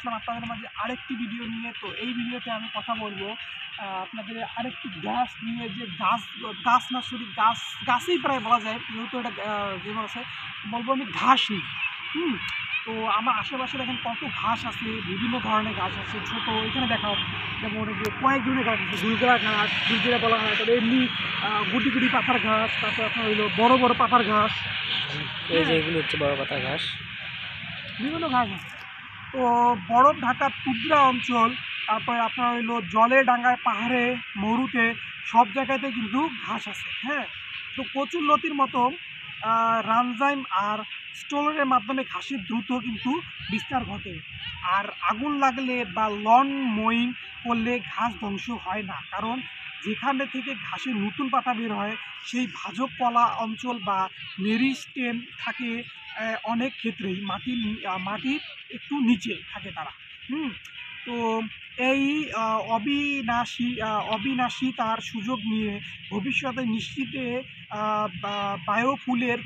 আসলাম আপনাদের মাঝে আরেকটি ভিডিও নিয়ে। তো এই ভিডিওতে আমি কথা বলবো আপনাদের আরেকটি গাছ নিয়ে, যে গাছ না সরি গাছেই প্রায় বলা যায়, যেহেতু এটা যেমন আছে বলবো আমি ঘাস নিই। তো আমার আশেপাশে দেখেন কত ঘাস আছে, বিভিন্ন ধরনের ঘাস আছে, ছোট এখানে দেখাও, যেমন যে কয়েক ধরনের ঘাস আছে, গুলগলা ঘাস, গুলগলা বলা হয়, তবে এমনি গুটি গুটি পাতার ঘাস, তারপর আপনার হইলো বড় বড় পাতার ঘাস, এই যে এগুলো হচ্ছে বড় পাতা ঘাস। বিভিন্ন ঘাস আছে। তো বরফ ঢাকা টুকরা অঞ্চল, তারপরে আপনার হইলো জলে ডাঙ্গায়, পাহাড়ে, মরুতে, সব জায়গাতে কিন্তু ঘাস আছে। হ্যাঁ, তো কচুর লতির মতো রানজাইম আর স্টোলের মাধ্যমে ঘাসের দ্রুত কিন্তু বিস্তার ঘটে। আর আগুন লাগলে বা লন মোয়িং করলে ঘাস ধ্বংস হয় না, কারণ যেখানে থেকে ঘাসের নতুন পাতা বের হয় সেই ভাজক কলা অঞ্চল বা মেরিস্টেম থাকে অনেক ক্ষেত্রেই মাটির একটু নিচে থাকে তারা। হুম তো এই অবিনাশী তার সুযোগ নিয়ে ভবিষ্যতে নিশ্চিতে বায়োফুলের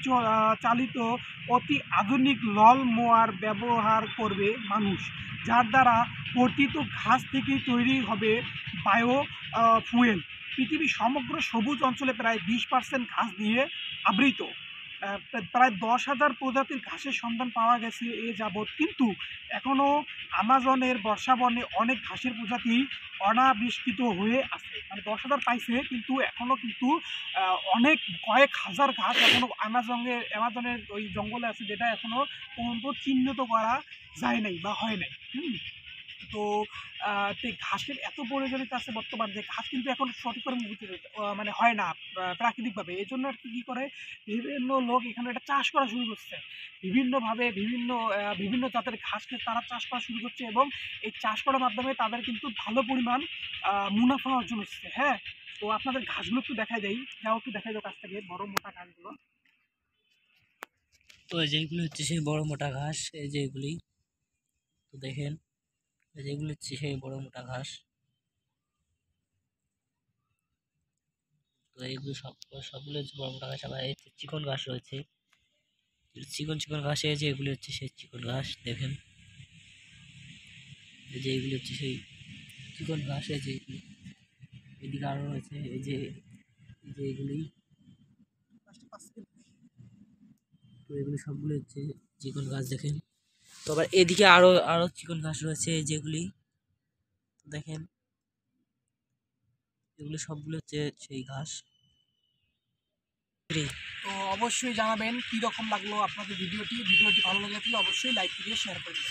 চালিত অতি আধুনিক লল মোয়ার ব্যবহার করবে মানুষ, যার দ্বারা কর্তৃত ঘাস থেকেই তৈরি হবে বায়ো ফুয়েল। পৃথিবীর সমগ্র সবুজ অঞ্চলে প্রায় 20% ঘাস দিয়ে আবৃত। প্রায় 10,000 প্রজাতির ঘাসের সন্ধান পাওয়া গেছে এ যাবৎ, কিন্তু এখনও আমাজনের বর্ষাবনে অনেক ঘাসের প্রজাতি অনাবিষ্কৃত হয়ে আছে। মানে 10,000 পাইছে, কিন্তু এখনও কিন্তু অনেক কয়েক হাজার ঘাস এখনও অ্যামাজনের ওই জঙ্গলে আছে, যেটা এখনও পর্যন্ত চিহ্নিত করা যায় নাই বা হয় নাই। তো ঘাসের এত প্রয়োজনীয়তা আছে বর্তমান, যে ঘাস কিন্তু এখন সঠিকভাবে মানে হয় না প্রাকৃতিকভাবে। এই জন্য আর কি কী করে, বিভিন্ন লোক এখানে এটা চাষ করা শুরু করছে বিভিন্নভাবে, বিভিন্ন জাতের ঘাসকে তারা চাষ করা শুরু করছে, এবং এই চাষ করার মাধ্যমে তাদের কিন্তু ভালো পরিমাণ মুনাফা অর্জন হচ্ছে। হ্যাঁ, তো আপনাদের ঘাসগুলো একটু দেখাই দেয়, যাও একটু দেখাই দাও কাছ থেকে বড় মোটা ঘাসগুলো। তো যেগুলো হচ্ছে সেই বড় মোটা ঘাস, এই যে এগুলি তো দেখেন, এই যে এগুলো হচ্ছে সেই বড় মোটা ঘাস। তো এইগুলো সবগুলো হচ্ছে বড় মোটা ঘাস। আবার এই চিকন ঘাস রয়েছে, চিকন চিকন ঘাস। এই যে এগুলি হচ্ছে সেই চিকন ঘাস, দেখেন এই যে এগুলি হচ্ছে সেই চিকন ঘাস। এই যে এদিকে আরো রয়েছে, এই যে এগুলি। তো এগুলি সবগুলো হচ্ছে চিকন ঘাস, দেখেন। তো আবার এদিকে আরো আরো চিকন ঘাস রয়েছে, যেগুলি দেখেন, এগুলো সবগুলো হচ্ছে সেই ঘাস। তো অবশ্যই জানাবেন কী রকম লাগলো আপনাদের ভিডিওটি ভালো লাগলে অবশ্যই লাইক দিয়ে শেয়ার করবেন।